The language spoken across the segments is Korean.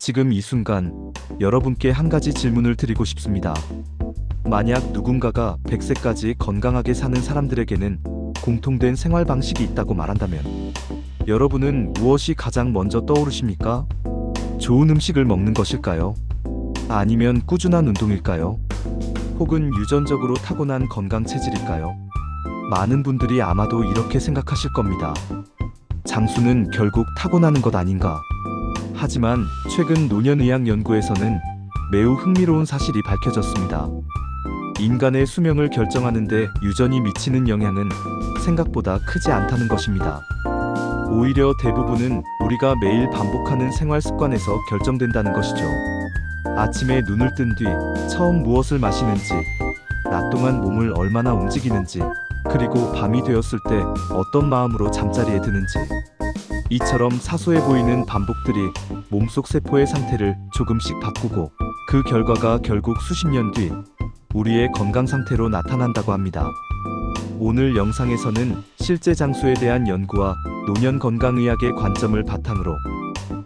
지금 이 순간 여러분께 한 가지 질문을 드리고 싶습니다. 만약 누군가가 100세까지 건강하게 사는 사람들에게는 공통된 생활 방식이 있다고 말한다면 여러분은 무엇이 가장 먼저 떠오르십니까? 좋은 음식을 먹는 것일까요? 아니면 꾸준한 운동일까요? 혹은 유전적으로 타고난 건강 체질일까요? 많은 분들이 아마도 이렇게 생각하실 겁니다. 장수는 결국 타고나는 것 아닌가? 하지만 최근 노년의학 연구에서는 매우 흥미로운 사실이 밝혀졌습니다. 인간의 수명을 결정하는데 유전이 미치는 영향은 생각보다 크지 않다는 것입니다. 오히려 대부분은 우리가 매일 반복하는 생활 습관에서 결정된다는 것이죠. 아침에 눈을 뜬 뒤 처음 무엇을 마시는지, 낮 동안 몸을 얼마나 움직이는지, 그리고 밤이 되었을 때 어떤 마음으로 잠자리에 드는지. 이처럼 사소해 보이는 반복들이 몸속 세포의 상태를 조금씩 바꾸고 그 결과가 결국 수십 년 뒤 우리의 건강 상태로 나타난다고 합니다. 오늘 영상에서는 실제 장수에 대한 연구와 노년 건강의학의 관점을 바탕으로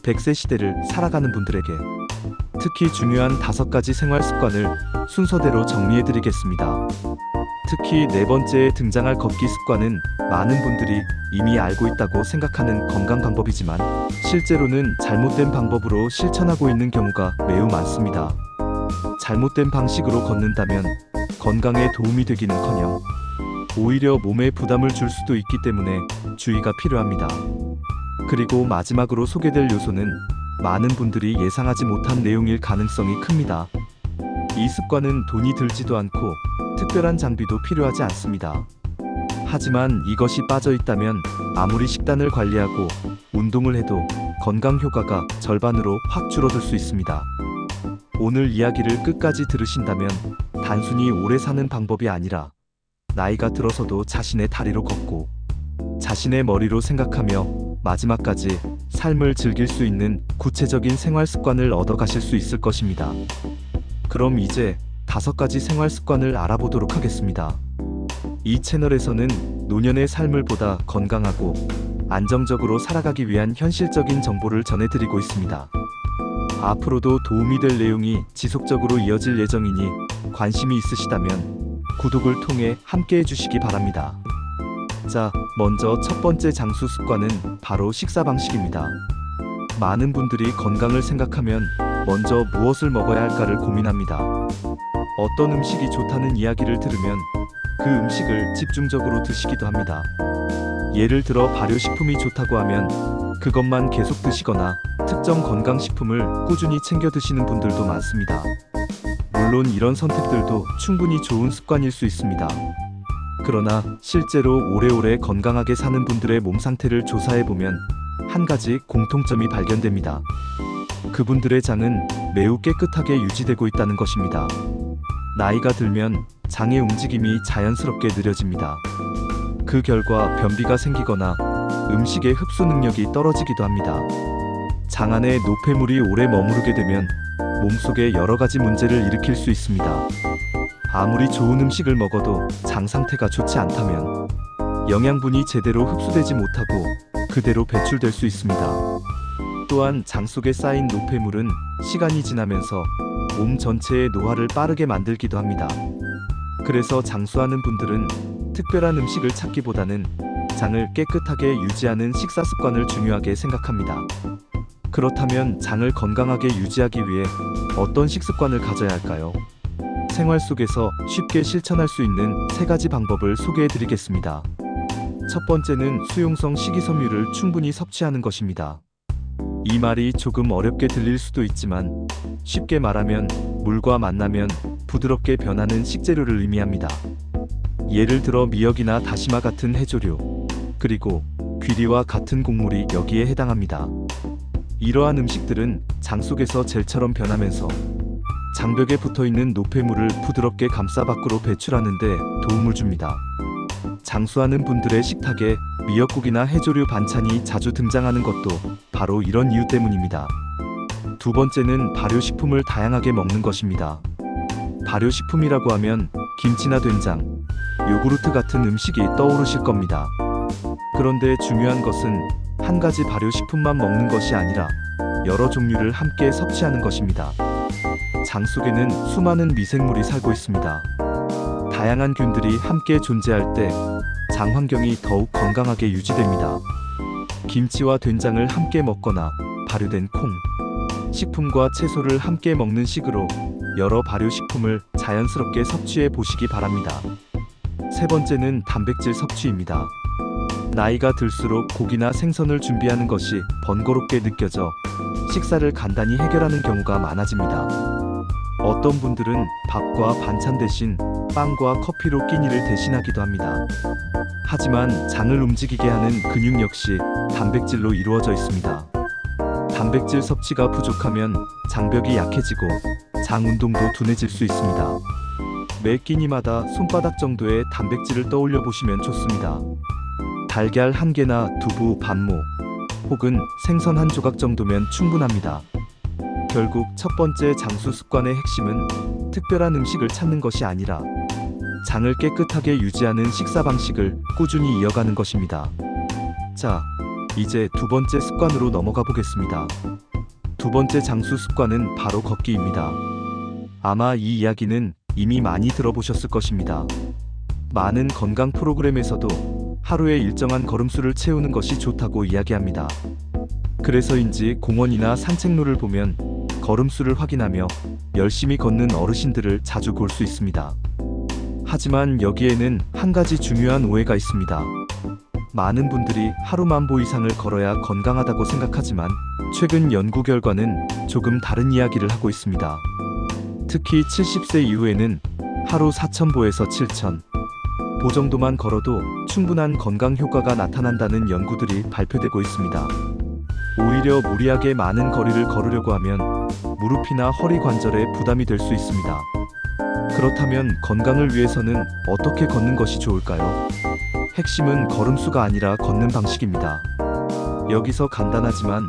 100세 시대를 살아가는 분들에게 특히 중요한 5가지 생활 습관을 순서대로 정리해드리겠습니다. 특히 네 번째에 등장할 걷기 습관은 많은 분들이 이미 알고 있다고 생각하는 건강 방법이지만 실제로는 잘못된 방법으로 실천하고 있는 경우가 매우 많습니다. 잘못된 방식으로 걷는다면 건강에 도움이 되기는커녕 오히려 몸에 부담을 줄 수도 있기 때문에 주의가 필요합니다. 그리고 마지막으로 소개될 요소는 많은 분들이 예상하지 못한 내용일 가능성이 큽니다. 이 습관은 돈이 들지도 않고 특별한 장비도 필요하지 않습니다. 하지만 이것이 빠져 있다면 아무리 식단을 관리하고 운동을 해도 건강 효과가 절반으로 확 줄어들 수 있습니다. 오늘 이야기를 끝까지 들으신다면 단순히 오래 사는 방법이 아니라 나이가 들어서도 자신의 다리로 걷고 자신의 머리로 생각하며 마지막까지 삶을 즐길 수 있는 구체적인 생활 습관을 얻어가실 수 있을 것입니다. 그럼 이제 5가지 생활 습관을 알아보도록 하겠습니다. 이 채널에서는 노년의 삶을 보다 건강하고 안정적으로 살아가기 위한 현실적인 정보를 전해드리고 있습니다. 앞으로도 도움이 될 내용이 지속적으로 이어질 예정이니 관심이 있으시다면 구독을 통해 함께 해주시기 바랍니다. 자, 먼저 첫 번째 장수 습관은 바로 식사 방식입니다. 많은 분들이 건강을 생각하면 먼저 무엇을 먹어야 할까를 고민합니다. 어떤 음식이 좋다는 이야기를 들으면 그 음식을 집중적으로 드시기도 합니다. 예를 들어 발효식품이 좋다고 하면 그것만 계속 드시거나 특정 건강식품을 꾸준히 챙겨 드시는 분들도 많습니다. 물론 이런 선택들도 충분히 좋은 습관일 수 있습니다. 그러나 실제로 오래오래 건강하게 사는 분들의 몸 상태를 조사해보면 한 가지 공통점이 발견됩니다. 그분들의 장은 매우 깨끗하게 유지되고 있다는 것입니다. 나이가 들면 장의 움직임이 자연스럽게 느려집니다. 그 결과 변비가 생기거나 음식의 흡수 능력이 떨어지기도 합니다. 장 안에 노폐물이 오래 머무르게 되면 몸속에 여러 가지 문제를 일으킬 수 있습니다. 아무리 좋은 음식을 먹어도 장 상태가 좋지 않다면 영양분이 제대로 흡수되지 못하고 그대로 배출될 수 있습니다. 또한 장 속에 쌓인 노폐물은 시간이 지나면서 몸 전체의 노화를 빠르게 만들기도 합니다. 그래서 장수하는 분들은 특별한 음식을 찾기보다는 장을 깨끗하게 유지하는 식사 습관을 중요하게 생각합니다. 그렇다면 장을 건강하게 유지하기 위해 어떤 식습관을 가져야 할까요? 생활 속에서 쉽게 실천할 수 있는 3가지 방법을 소개해 드리겠습니다. 첫 번째는 수용성 식이섬유를 충분히 섭취하는 것입니다. 이 말이 조금 어렵게 들릴 수도 있지만 쉽게 말하면 물과 만나면 부드럽게 변하는 식재료를 의미합니다. 예를 들어 미역이나 다시마 같은 해조류, 그리고 귀리와 같은 곡물이 여기에 해당합니다. 이러한 음식들은 장 속에서 젤처럼 변하면서 장벽에 붙어있는 노폐물을 부드럽게 감싸 밖으로 배출하는 데 도움을 줍니다. 장수하는 분들의 식탁에 미역국이나 해조류 반찬이 자주 등장하는 것도 바로 이런 이유 때문입니다. 두 번째는 발효식품을 다양하게 먹는 것입니다. 발효식품이라고 하면 김치나 된장, 요구르트 같은 음식이 떠오르실 겁니다. 그런데 중요한 것은 한 가지 발효식품만 먹는 것이 아니라 여러 종류를 함께 섭취하는 것입니다. 장 속에는 수많은 미생물이 살고 있습니다. 다양한 균들이 함께 존재할 때 장 환경이 더욱 건강하게 유지됩니다. 김치와 된장을 함께 먹거나 발효된 콩, 식품과 채소를 함께 먹는 식으로 여러 발효식품을 자연스럽게 섭취해 보시기 바랍니다. 세 번째는 단백질 섭취입니다. 나이가 들수록 고기나 생선을 준비하는 것이 번거롭게 느껴져 식사를 간단히 해결하는 경우가 많아집니다. 어떤 분들은 밥과 반찬 대신 빵과 커피로 끼니를 대신하기도 합니다. 하지만 장을 움직이게 하는 근육 역시 단백질로 이루어져 있습니다. 단백질 섭취가 부족하면 장벽이 약해지고 장 운동도 둔해질 수 있습니다. 매 끼니마다 손바닥 정도의 단백질을 떠올려 보시면 좋습니다. 달걀 한 개나 두부 반모 혹은 생선 한 조각 정도면 충분합니다. 결국 첫 번째 장수 습관의 핵심은 특별한 음식을 찾는 것이 아니라 장을 깨끗하게 유지하는 식사 방식을 꾸준히 이어가는 것입니다. 자, 이제 두 번째 습관으로 넘어가 보겠습니다. 두 번째 장수 습관은 바로 걷기입니다. 아마 이 이야기는 이미 많이 들어보셨을 것입니다. 많은 건강 프로그램에서도 하루에 일정한 걸음수를 채우는 것이 좋다고 이야기합니다. 그래서인지 공원이나 산책로를 보면 걸음수를 확인하며 열심히 걷는 어르신들을 자주 볼 수 있습니다. 하지만 여기에는 한 가지 중요한 오해가 있습니다. 많은 분들이 하루 10,000보 이상을 걸어야 건강하다고 생각하지만 최근 연구 결과는 조금 다른 이야기를 하고 있습니다. 특히 70세 이후에는 하루 4,000보에서 7,000보 정도만 걸어도 충분한 건강 효과가 나타난다는 연구들이 발표되고 있습니다. 오히려 무리하게 많은 거리를 걸으려고 하면 무릎이나 허리 관절에 부담이 될 수 있습니다. 그렇다면 건강을 위해서는 어떻게 걷는 것이 좋을까요? 핵심은 걸음수가 아니라 걷는 방식입니다. 여기서 간단하지만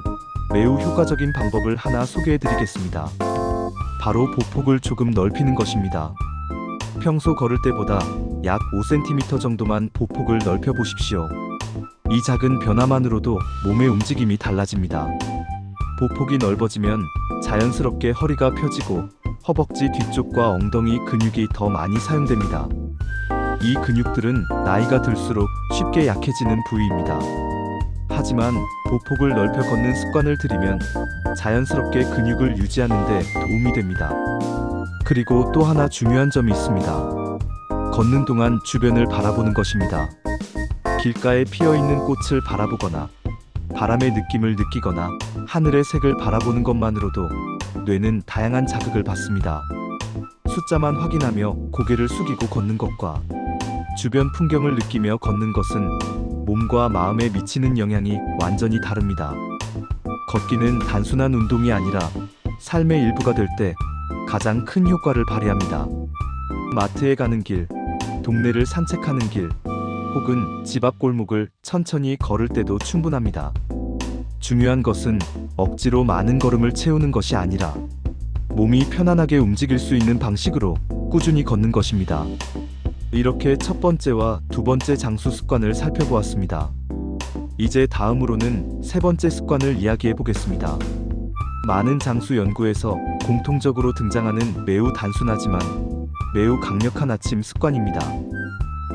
매우 효과적인 방법을 하나 소개해 드리겠습니다. 바로 보폭을 조금 넓히는 것입니다. 평소 걸을 때보다 약 5cm 정도만 보폭을 넓혀 보십시오. 이 작은 변화만으로도 몸의 움직임이 달라집니다. 보폭이 넓어지면 자연스럽게 허리가 펴지고 허벅지 뒤쪽과 엉덩이 근육이 더 많이 사용됩니다. 이 근육들은 나이가 들수록 쉽게 약해지는 부위입니다. 하지만 보폭을 넓혀 걷는 습관을 들이면 자연스럽게 근육을 유지하는 데 도움이 됩니다. 그리고 또 하나 중요한 점이 있습니다. 걷는 동안 주변을 바라보는 것입니다. 길가에 피어있는 꽃을 바라보거나 바람의 느낌을 느끼거나 하늘의 색을 바라보는 것만으로도 뇌는 다양한 자극을 받습니다. 숫자만 확인하며 고개를 숙이고 걷는 것과 주변 풍경을 느끼며 걷는 것은 몸과 마음에 미치는 영향이 완전히 다릅니다. 걷기는 단순한 운동이 아니라 삶의 일부가 될 때 가장 큰 효과를 발휘합니다. 마트에 가는 길, 동네를 산책하는 길, 혹은 집 앞 골목을 천천히 걸을 때도 충분합니다. 중요한 것은 억지로 많은 걸음을 채우는 것이 아니라 몸이 편안하게 움직일 수 있는 방식으로 꾸준히 걷는 것입니다. 이렇게 첫 번째와 두 번째 장수 습관을 살펴보았습니다. 이제 다음으로는 세 번째 습관을 이야기해 보겠습니다. 많은 장수 연구에서 공통적으로 등장하는 매우 단순하지만 매우 강력한 아침 습관입니다.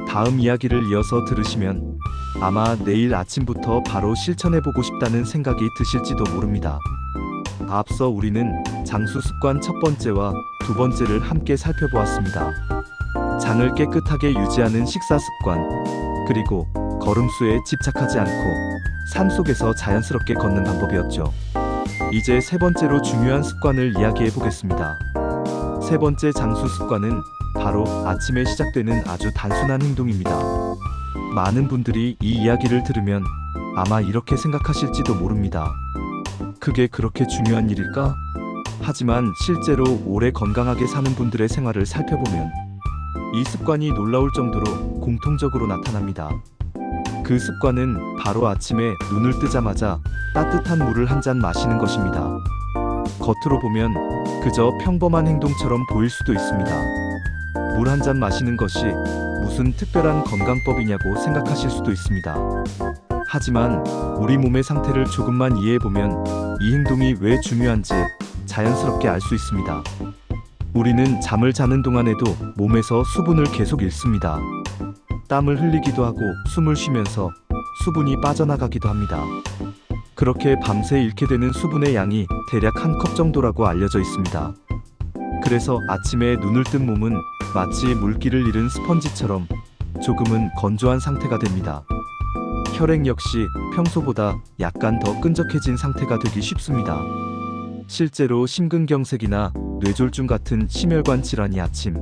다음 이야기를 이어서 들으시면 아마 내일 아침부터 바로 실천해보고 싶다는 생각이 드실지도 모릅니다. 앞서 우리는 장수 습관 첫 번째와 두 번째를 함께 살펴보았습니다. 장을 깨끗하게 유지하는 식사 습관, 그리고 걸음수에 집착하지 않고 삶 속에서 자연스럽게 걷는 방법이었죠. 이제 세 번째로 중요한 습관을 이야기해 보겠습니다. 세 번째 장수 습관은 바로 아침에 시작되는 아주 단순한 행동입니다. 많은 분들이 이 이야기를 들으면 아마 이렇게 생각하실지도 모릅니다. 그게 그렇게 중요한 일일까? 하지만 실제로 오래 건강하게 사는 분들의 생활을 살펴보면 이 습관이 놀라울 정도로 공통적으로 나타납니다. 그 습관은 바로 아침에 눈을 뜨자마자 따뜻한 물을 한 잔 마시는 것입니다. 겉으로 보면 그저 평범한 행동처럼 보일 수도 있습니다. 물 한 잔 마시는 것이 무슨 특별한 건강법이냐고 생각하실 수도 있습니다. 하지만 우리 몸의 상태를 조금만 이해해보면 이 행동이 왜 중요한지 자연스럽게 알 수 있습니다. 우리는 잠을 자는 동안에도 몸에서 수분을 계속 잃습니다. 땀을 흘리기도 하고 숨을 쉬면서 수분이 빠져나가기도 합니다. 그렇게 밤새 잃게 되는 수분의 양이 대략 한 컵 정도라고 알려져 있습니다. 그래서 아침에 눈을 뜬 몸은 마치 물기를 잃은 스펀지처럼 조금은 건조한 상태가 됩니다. 혈액 역시 평소보다 약간 더 끈적해진 상태가 되기 쉽습니다. 실제로 심근경색이나 뇌졸중 같은 심혈관 질환이 아침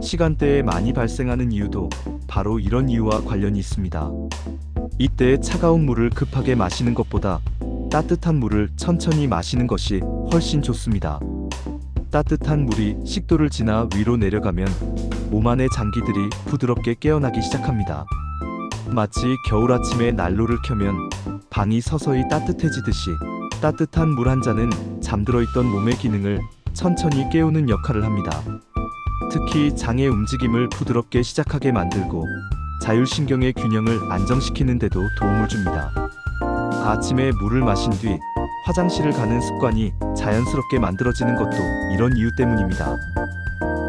시간대에 많이 발생하는 이유도 바로 이런 이유와 관련이 있습니다. 이때 차가운 물을 급하게 마시는 것보다 따뜻한 물을 천천히 마시는 것이 훨씬 좋습니다. 따뜻한 물이 식도를 지나 위로 내려가면 몸 안의 장기들이 부드럽게 깨어나기 시작합니다. 마치 겨울 아침에 난로를 켜면 방이 서서히 따뜻해지듯이 따뜻한 물 한 잔은 잠들어 있던 몸의 기능을 천천히 깨우는 역할을 합니다. 특히 장의 움직임을 부드럽게 시작하게 만들고 자율신경의 균형을 안정시키는 데도 도움을 줍니다. 아침에 물을 마신 뒤 화장실을 가는 습관이 자연스럽게 만들어지는 것도 이런 이유 때문입니다.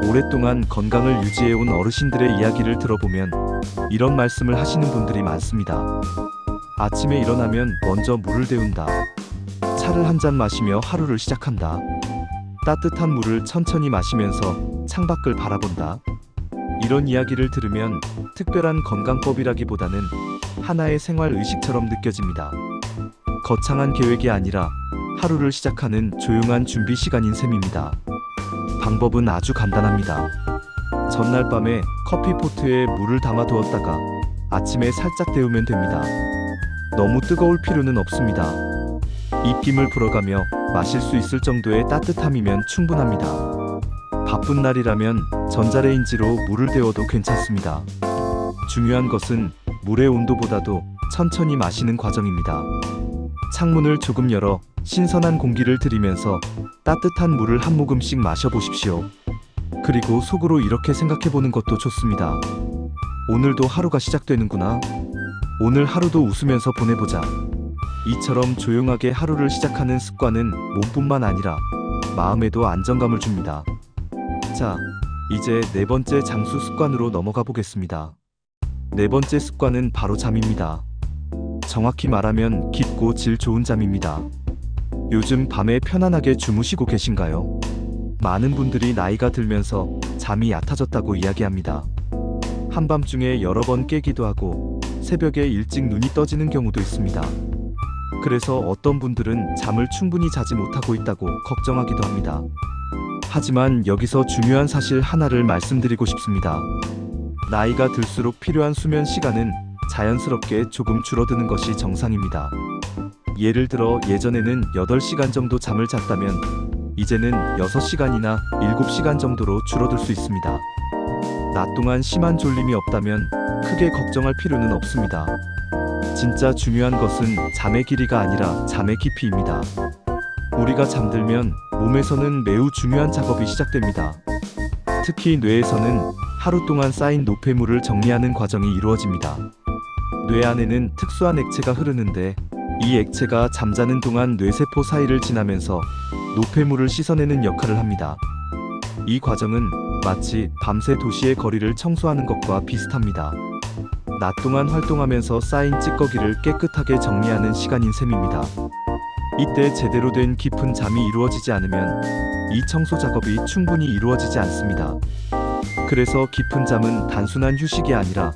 오랫동안 건강을 유지해온 어르신들의 이야기를 들어보면 이런 말씀을 하시는 분들이 많습니다. 아침에 일어나면 먼저 물을 데운다. 차를 한 잔 마시며 하루를 시작한다. 따뜻한 물을 천천히 마시면서 창밖을 바라본다. 이런 이야기를 들으면 특별한 건강법이라기보다는 하나의 생활 의식처럼 느껴집니다. 거창한 계획이 아니라 하루를 시작하는 조용한 준비 시간인 셈입니다. 방법은 아주 간단합니다. 전날 밤에 커피포트에 물을 담아 두었다가 아침에 살짝 데우면 됩니다. 너무 뜨거울 필요는 없습니다. 입김을 불어가며 마실 수 있을 정도의 따뜻함이면 충분합니다. 바쁜 날이라면 전자레인지로 물을 데워도 괜찮습니다. 중요한 것은 물의 온도보다도 천천히 마시는 과정입니다. 창문을 조금 열어 신선한 공기를 들이면서 따뜻한 물을 한 모금씩 마셔보십시오. 그리고 속으로 이렇게 생각해보는 것도 좋습니다. 오늘도 하루가 시작되는구나. 오늘 하루도 웃으면서 보내보자. 이처럼 조용하게 하루를 시작하는 습관은 몸뿐만 아니라 마음에도 안정감을 줍니다. 자, 이제 네 번째 장수 습관으로 넘어가 보겠습니다. 네 번째 습관은 바로 잠입니다. 정확히 말하면 깊고 질 좋은 잠입니다. 요즘 밤에 편안하게 주무시고 계신가요? 많은 분들이 나이가 들면서 잠이 얕아졌다고 이야기합니다. 한밤중에 여러 번 깨기도 하고 새벽에 일찍 눈이 떠지는 경우도 있습니다. 그래서 어떤 분들은 잠을 충분히 자지 못하고 있다고 걱정하기도 합니다. 하지만 여기서 중요한 사실 하나를 말씀드리고 싶습니다. 나이가 들수록 필요한 수면 시간은 자연스럽게 조금 줄어드는 것이 정상입니다. 예를 들어 예전에는 8시간 정도 잠을 잤다면 이제는 6시간이나 7시간 정도로 줄어들 수 있습니다. 낮 동안 심한 졸림이 없다면 크게 걱정할 필요는 없습니다. 진짜 중요한 것은 잠의 길이가 아니라 잠의 깊이입니다. 우리가 잠들면 몸에서는 매우 중요한 작업이 시작됩니다. 특히 뇌에서는 하루 동안 쌓인 노폐물을 정리하는 과정이 이루어집니다. 뇌 안에는 특수한 액체가 흐르는데 이 액체가 잠자는 동안 뇌세포 사이를 지나면서 노폐물을 씻어내는 역할을 합니다. 이 과정은 마치 밤새 도시의 거리를 청소하는 것과 비슷합니다. 낮 동안 활동하면서 쌓인 찌꺼기를 깨끗하게 정리하는 시간인 셈입니다. 이때 제대로 된 깊은 잠이 이루어지지 않으면 이 청소 작업이 충분히 이루어지지 않습니다. 그래서 깊은 잠은 단순한 휴식이 아니라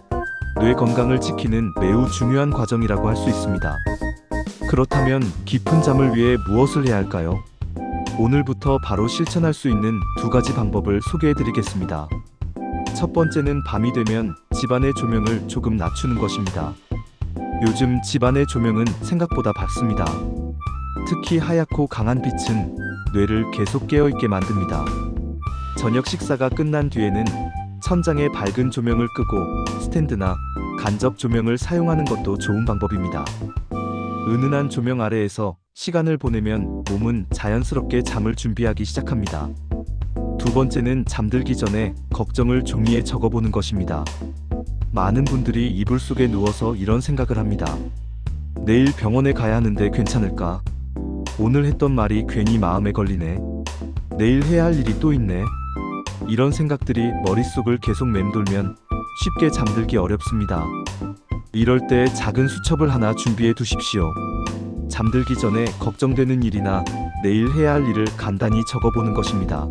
뇌 건강을 지키는 매우 중요한 과정이라고 할 수 있습니다. 그렇다면 깊은 잠을 위해 무엇을 해야 할까요? 오늘부터 바로 실천할 수 있는 두 가지 방법을 소개해드리겠습니다. 첫 번째는 밤이 되면 집안의 조명을 조금 낮추는 것입니다. 요즘 집안의 조명은 생각보다 밝습니다. 특히 하얗고 강한 빛은 뇌를 계속 깨어있게 만듭니다. 저녁 식사가 끝난 뒤에는 천장에 밝은 조명을 끄고 스탠드나 간접 조명을 사용하는 것도 좋은 방법입니다. 은은한 조명 아래에서 시간을 보내면 몸은 자연스럽게 잠을 준비하기 시작합니다. 두 번째는 잠들기 전에 걱정을 종이에 적어보는 것입니다. 많은 분들이 이불 속에 누워서 이런 생각을 합니다. 내일 병원에 가야 하는데 괜찮을까? 오늘 했던 말이 괜히 마음에 걸리네. 내일 해야 할 일이 또 있네. 이런 생각들이 머릿속을 계속 맴돌면 쉽게 잠들기 어렵습니다. 이럴 때 작은 수첩을 하나 준비해 두십시오. 잠들기 전에 걱정되는 일이나 내일 해야 할 일을 간단히 적어보는 것입니다.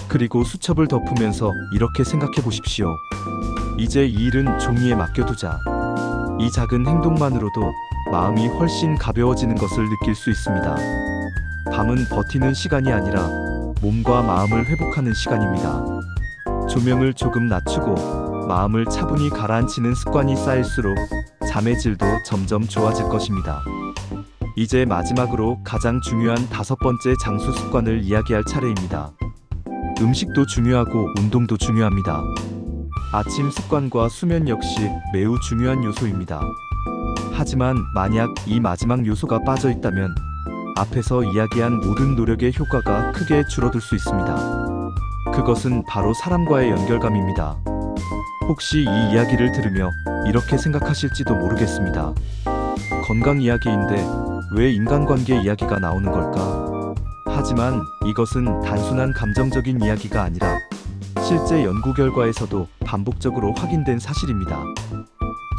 그리고 수첩을 덮으면서 이렇게 생각해 보십시오. 이제 이 일은 종이에 맡겨두자. 이 작은 행동만으로도 마음이 훨씬 가벼워지는 것을 느낄 수 있습니다. 밤은 버티는 시간이 아니라 몸과 마음을 회복하는 시간입니다. 조명을 조금 낮추고 마음을 차분히 가라앉히는 습관이 쌓일수록 잠의 질도 점점 좋아질 것입니다. 이제 마지막으로 가장 중요한 5번째 장수 습관을 이야기할 차례입니다. 음식도 중요하고 운동도 중요합니다. 아침 습관과 수면 역시 매우 중요한 요소입니다. 하지만 만약 이 마지막 요소가 빠져 있다면 앞에서 이야기한 모든 노력의 효과가 크게 줄어들 수 있습니다. 그것은 바로 사람과의 연결감입니다. 혹시 이 이야기를 들으며 이렇게 생각하실지도 모르겠습니다. 건강 이야기인데 왜 인간관계 이야기가 나오는 걸까? 하지만 이것은 단순한 감정적인 이야기가 아니라 실제 연구 결과에서도 반복적으로 확인된 사실입니다.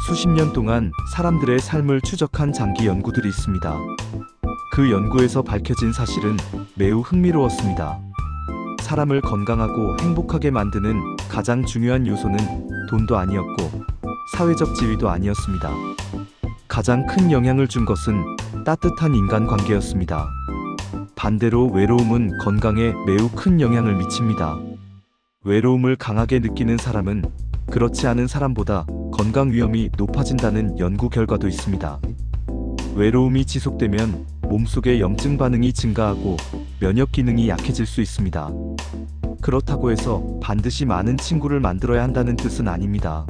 수십 년 동안 사람들의 삶을 추적한 장기 연구들이 있습니다. 그 연구에서 밝혀진 사실은 매우 흥미로웠습니다. 사람을 건강하고 행복하게 만드는 가장 중요한 요소는 돈도 아니었고 사회적 지위도 아니었습니다. 가장 큰 영향을 준 것은 따뜻한 인간관계였습니다. 반대로 외로움은 건강에 매우 큰 영향을 미칩니다. 외로움을 강하게 느끼는 사람은 그렇지 않은 사람보다 건강 위험이 높아진다는 연구 결과도 있습니다. 외로움이 지속되면 몸속의 염증 반응이 증가하고 면역 기능이 약해질 수 있습니다. 그렇다고 해서 반드시 많은 친구를 만들어야 한다는 뜻은 아닙니다.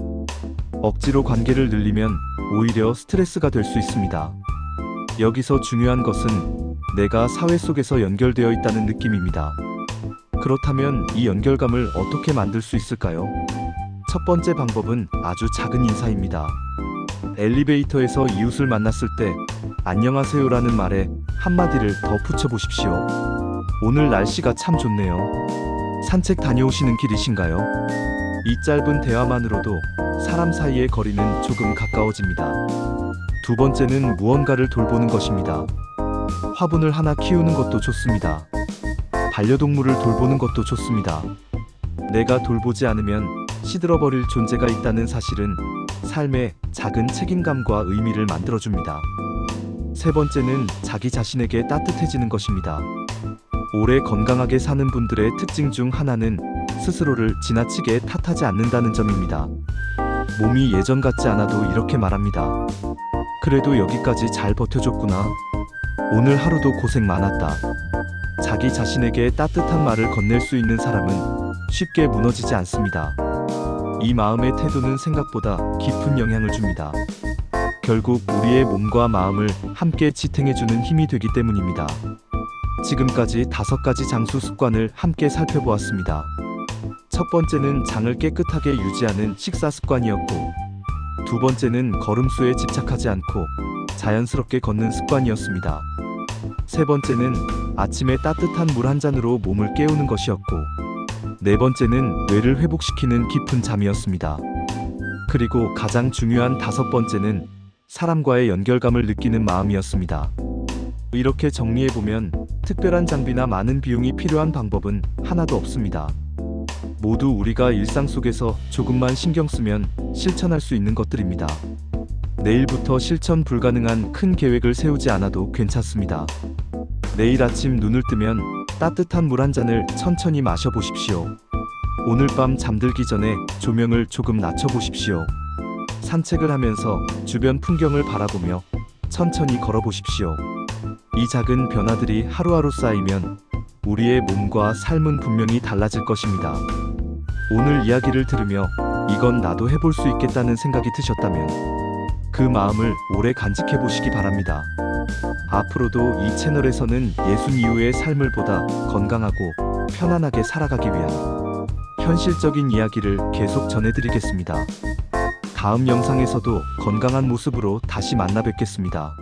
억지로 관계를 늘리면 오히려 스트레스가 될 수 있습니다. 여기서 중요한 것은 내가 사회 속에서 연결되어 있다는 느낌입니다. 그렇다면 이 연결감을 어떻게 만들 수 있을까요? 첫 번째 방법은 아주 작은 인사입니다. 엘리베이터에서 이웃을 만났을 때 안녕하세요라는 말에 한마디를 더 붙여보십시오. 오늘 날씨가 참 좋네요. 산책 다녀오시는 길이신가요? 이 짧은 대화만으로도 사람 사이의 거리는 조금 가까워집니다. 두 번째는 무언가를 돌보는 것입니다. 화분을 하나 키우는 것도 좋습니다. 반려동물을 돌보는 것도 좋습니다. 내가 돌보지 않으면 시들어버릴 존재가 있다는 사실은 삶에 작은 책임감과 의미를 만들어줍니다. 세 번째는 자기 자신에게 따뜻해지는 것입니다. 오래 건강하게 사는 분들의 특징 중 하나는 스스로를 지나치게 탓하지 않는다는 점입니다. 몸이 예전 같지 않아도 이렇게 말합니다. 그래도 여기까지 잘 버텨줬구나. 오늘 하루도 고생 많았다. 자기 자신에게 따뜻한 말을 건넬 수 있는 사람은 쉽게 무너지지 않습니다. 이 마음의 태도는 생각보다 깊은 영향을 줍니다. 결국 우리의 몸과 마음을 함께 지탱해주는 힘이 되기 때문입니다. 지금까지 5가지 장수 습관을 함께 살펴보았습니다. 첫 번째는 장을 깨끗하게 유지하는 식사 습관이었고, 두 번째는 걸음수에 집착하지 않고 자연스럽게 걷는 습관이었습니다. 세 번째는 아침에 따뜻한 물 한 잔으로 몸을 깨우는 것이었고, 네 번째는 뇌를 회복시키는 깊은 잠이었습니다. 그리고 가장 중요한 5번째는 사람과의 연결감을 느끼는 마음이었습니다. 이렇게 정리해보면 특별한 장비나 많은 비용이 필요한 방법은 하나도 없습니다. 모두 우리가 일상 속에서 조금만 신경 쓰면 실천할 수 있는 것들입니다. 내일부터 실천 불가능한 큰 계획을 세우지 않아도 괜찮습니다. 내일 아침 눈을 뜨면 따뜻한 물 한 잔을 천천히 마셔보십시오. 오늘 밤 잠들기 전에 조명을 조금 낮춰보십시오. 산책을 하면서 주변 풍경을 바라보며 천천히 걸어보십시오. 이 작은 변화들이 하루하루 쌓이면 우리의 몸과 삶은 분명히 달라질 것입니다. 오늘 이야기를 들으며 이건 나도 해볼 수 있겠다는 생각이 드셨다면 그 마음을 오래 간직해 보시기 바랍니다. 앞으로도 이 채널에서는 60 이후의 삶을 보다 건강하고 편안하게 살아가기 위한 현실적인 이야기를 계속 전해드리겠습니다. 다음 영상에서도 건강한 모습으로 다시 만나 뵙겠습니다.